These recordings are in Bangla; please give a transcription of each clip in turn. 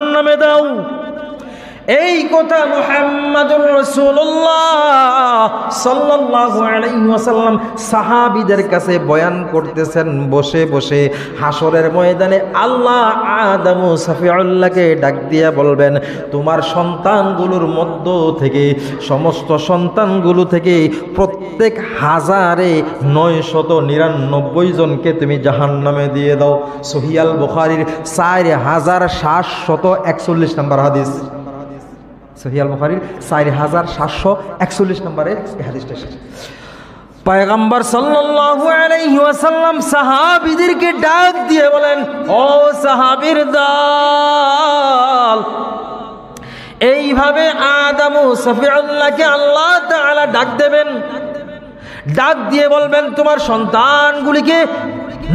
নামে দাও। এই কথা মুহাম্মাদুর রাসূলুল্লাহ সাল্লাল্লাহু আলাইহি ওয়াসাল্লাম সাহাবীদের কাছে বয়ান করতেছেন বসে বসে। হাসরের ময়দানে আল্লাহ আদম ও সফিউল্লাহকে ডাক দিয়া বলবেন, তোমার সন্তানগুলোর মধ্য থেকে, সমস্ত সন্তানগুলো থেকে প্রত্যেক 999 জনকে তুমি জাহান্নামে দিয়ে দাও। সহিহ আল বুখারীর 4741 নম্বর হাদিস। সহিহ আল বুখারীর 4741 নম্বরে এই হাদিসটা এসেছে। পয়গম্বর সাল্লাল্লাহু আলাইহি ওয়াসাল্লাম সাহাবীদেরকে ডাক দিয়ে বলেন, ও সাহাবীর দল, এইভাবে আদম ও সফিউল্লাহকে আল্লাহ তাআলা ডাক দেবেন। ডাক দিয়ে বলবেন, তোমার সন্তানগুলিকে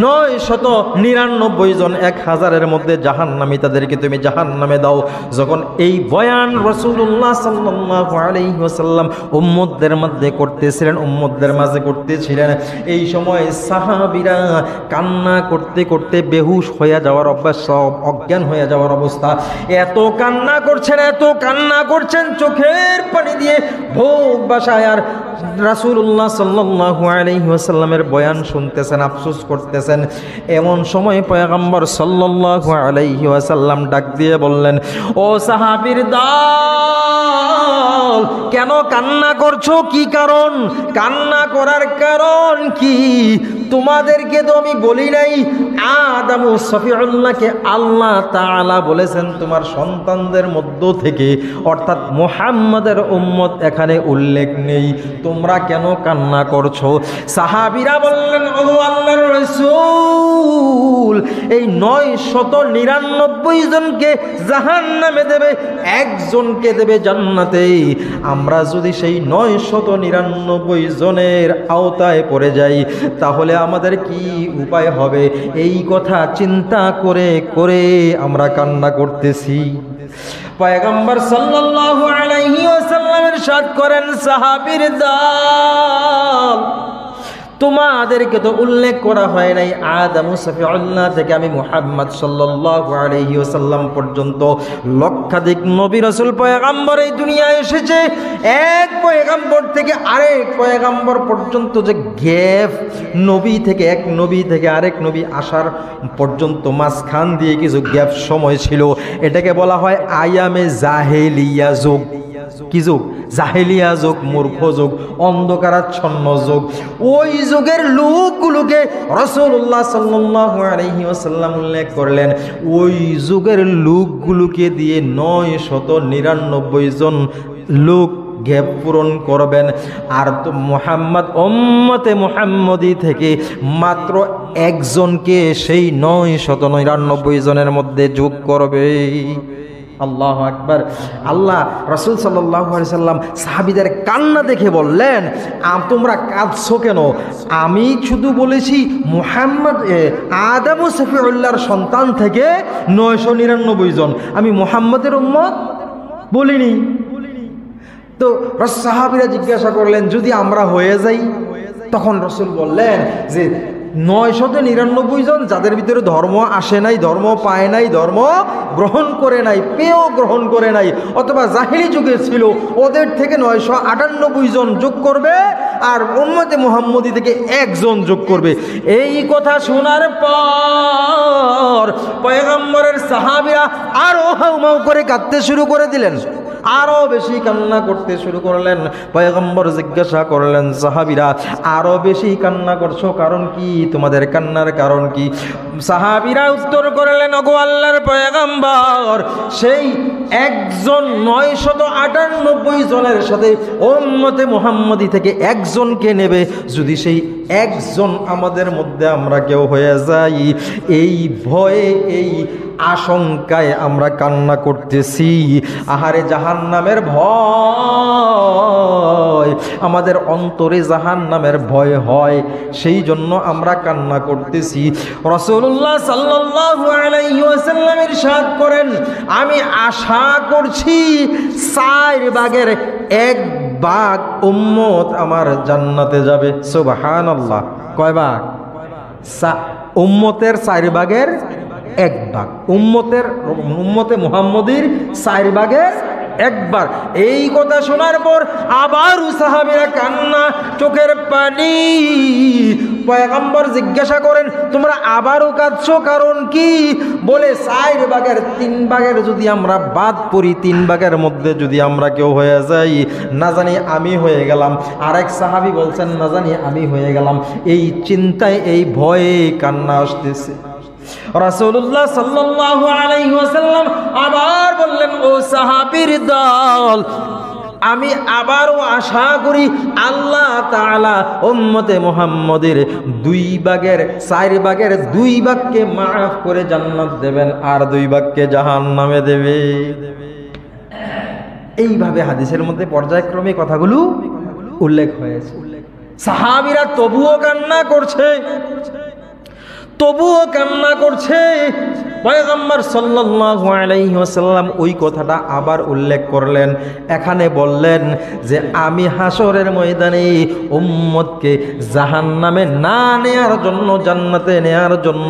999 জন 1000-এর মধ্যে জাহান্নামী, তাদেরকে তুমি জাহান্নামে দাও। যখন এই বয়ান রাসূলুল্লাহ সাল্লাল্লাহু আলাইহি ওয়াসাল্লাম উম্মতদের মধ্যে করতেছিলেন, উম্মতদের মাঝে করতেছিলেন, এই সময় সাহাবীরা কান্না করতে করতে বেহুশ হয়ে যাওয়ার অভ্যাস, সব অজ্ঞান হয়ে যাওয়ার অবস্থা। এত কান্না করছেন চোখের পানি দিয়ে ভোগ বাসায়, আর রাসূলুল্লাহ সাল্লাল্লাহু আলাইহি ওয়াসাল্লামের বয়ান শুনতেছেন, আফসোস করতেছেন। এমন সময় পয়গম্বর সাল্লাল্লাহু আলাইহি ওয়াসাল্লাম ডাক দিয়ে বললেন, ও সাহাবীর দল, কেন কান্না করছো? কি কারণ? কান্না করার কারণ কি? তোমাদেরকে তো আমি বলি নাই, আদম ও সফিউল্লাহকে আল্লাহ তাআলা বলেছেন তোমার সন্তানদের মধ্য থেকে, অর্থাৎ মুহাম্মাদের উম্মত এখানে উল্লেখ নেই। তোমরা কেন কান্না করছো? সাহাবীরা বললেন, ও আল্লাহর রাসূল, এই 999 জনকে জাহান্নামে দেবে, একজনকে দেবে জান্নাতে। আমরা যদি সেই 999 জনের আওতায় পড়ে যাই, তাহলে আমাদের কি উপায় হবে? এই কথা চিন্তা করে করে আমরা কান্না করতেছি। পয়গম্বর সাল্লাল্লাহু আলাইহি ওয়াসাল্লাম ইরশাদ করেন, সাহাবীর দল, তোমাদেরকে তো উল্লেখ করা হয় নাই আদম ও সফিউল্লাহ থেকে আমি মুহাম্মদ সাল্লাল্লাহু আলাইহি ওয়াসাল্লাম পর্যন্ত লক্ষাধিক নবী রাসূল পয়গম্বর এই দুনিয়ায় এসেছে। এক পয়গম্বর থেকে আরেক পয়গম্বর পর্যন্ত যে গ্যাপ, নবী থেকে এক নবী থেকে আরেক নবী আসার পর্যন্ত মাঝখান দিয়ে কিছু গ্যাপ সময় ছিল, এটাকে বলা হয় আয়ামে জাহেলিয়া যুগ। কি যুগ? জাহেলিয়া যুগ, মূর্খ যুগ, অন্ধকারাচ্ছন্ন যুগ। ওই যুগের লোকগুলোকে রাসূলুল্লাহ সাল্লাল্লাহু আলাইহি ওয়াসাল্লাম উল্লেখ করলেন। ওই যুগের লোকগুলোকে দিয়ে 999 জন লোক গ্যাপ পূরণ করবেন। আর তো মুহাম্মদ উম্মতে মুহাম্মদী থেকে মাত্র একজনকে সেই 999 জনের মধ্যে যোগ করবে। আল্লাহু আকবার। আল্লাহ রাসূল সাল্লাল্লাহু আলাইহি সাল্লাম সাহাবীদের কান্না দেখে বললেন, তোমরা কাঁদছো কেন? আমি শুধু বলেছি মুহাম্মদ আদম ও সফিউল্লাহর সন্তান থেকে 999 জন, আমি মুহাম্মদের উম্মত বলিনি। তো সাহাবীরা জিজ্ঞাসা করলেন, যদি আমরা হয়ে যাই? তখন রাসূল বললেন যে 999 জন যাদের ভিতরে ধর্ম আসে নাই, ধর্ম পায় নাই, ধর্ম গ্রহণ করে নাই, পেয়েও গ্রহণ করে নাই, অথবা জাহেলি যুগে ছিল, ওদের থেকে 998 জন যোগ করবে, আর উম্মতে মুহাম্মদী থেকে একজন যোগ করবে। এই কথা শোনার পর পয়গম্বরের সাহাবীরা আরো হাউমাউ করে কাঁদতে শুরু করে দিলেন, আরো বেশি কান্না করতে শুরু করলেন। পয়গম্বর জিজ্ঞাসা করলেন, সাহাবীরা আরো বেশি কান্না করছো, কারণ কি? তোমাদের কান্নার কারণ কি? সাহাবীরা উত্তর করলেন, ওগো আল্লাহর পয়গম্বর, সেই একজন 998 জনের সাথে উম্মতে মুহাম্মদী থেকে একজনকে নেবে। যদি সেই একজন আমাদের মধ্যে আমরা কেউ হয়ে যাই, এই ভয়ে, এই আশঙ্কায় আমরা কান্না করতেছি। আহারে, জাহান্নামের ভয়, আমাদের অন্তরে জাহান্নামের ভয় হয়, সেই জন্য আমরা কান্না করতেছি। রাসূলুল্লাহ সাল্লাল্লাহু আলাইহি ওয়াসাল্লাম ইরশাদ করেন, আমি আশা করছি 4 ভাগের 1 ভাগ উম্মত আমার জান্নাতে যাবে। সুবহানাল্লাহ। কয় ভাগ? উম্মতের 4 ভাগের এক ভাগ, উম্মতে মুহাম্মদীর 4 ভাগের 1 ভাগ। এই কথা শোনার পর আবার সাহাবীরা কান্না, চোখের পানি। পয়গম্বর জিজ্ঞাসা করেন, তোমরা আবারও কাঁদছো, কারণ কি? বলে 4 ভাগের 3 ভাগের যদি আমরা বাদ পড়ি, 3 ভাগের মধ্যে যদি আমরা কেউ হয়ে যাই, না জানি আমি হয়ে গেলাম। আরেক সাহাবী বলছেন, না জানি আমি হয়ে গেলাম। এই চিন্তায়, এই ভয়ে কান্না আসতেছে। রাসূলুল্লাহ সাল্লাল্লাহু আলাইহি ওয়াসাল্লাম আবার বললেন, ও সাহাবীর দল, আমি আবারও আশা করি আল্লাহ তাআলা উম্মতে মুহাম্মদের 2 ভাগের 4 ভাগের 2 ভাগকে মাফ করে জান্নাত দেবেন, আর 2 ভাগকে জাহান্নামে দেবে। এইভাবে হাদিসের মধ্যে পর্যায়ক্রমে কথাগুলো উল্লেখ হয়েছে। সাহাবীরা তবুও কান্না করছে, তবুও কান্না করছে। পয়গম্বর সাল্লাল্লাহু আলাইহি ওয়াসাল্লাম ওই কথাটা আবার উল্লেখ করলেন। এখানে বললেন যে আমি হাসরের ময়দানে উম্মতকে জাহান্নামে না নেয়ার জন্য, জান্নাতে নেয়ার জন্য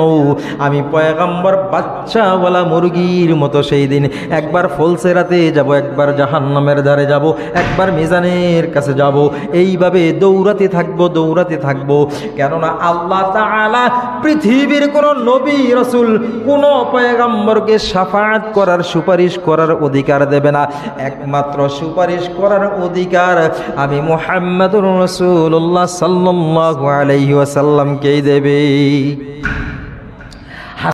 আমি পয়গম্বর বাচ্চাওয়ালা মুরগির মতো সেই দিন একবার ফুলসিরাতে যাব, একবার জাহান্নামের ধারে যাব, একবার মিজানের কাছে যাব। এইভাবে দৌড়াতে থাকবো, দৌড়াতে থাকবো। কেননা আল্লাহ তাআলা পৃথিবীর কোন নবী রাসূল, কোন পয়গম্বরকে শাফাআত করার, সুপারিশ করার অধিকার দেবে না। একমাত্র সুপারিশ করার অধিকার আমি মুহাম্মদুর রাসূলুল্লাহ সাল্লাল্লাহু আলাইহি ওয়াসাল্লামকেই দেবে।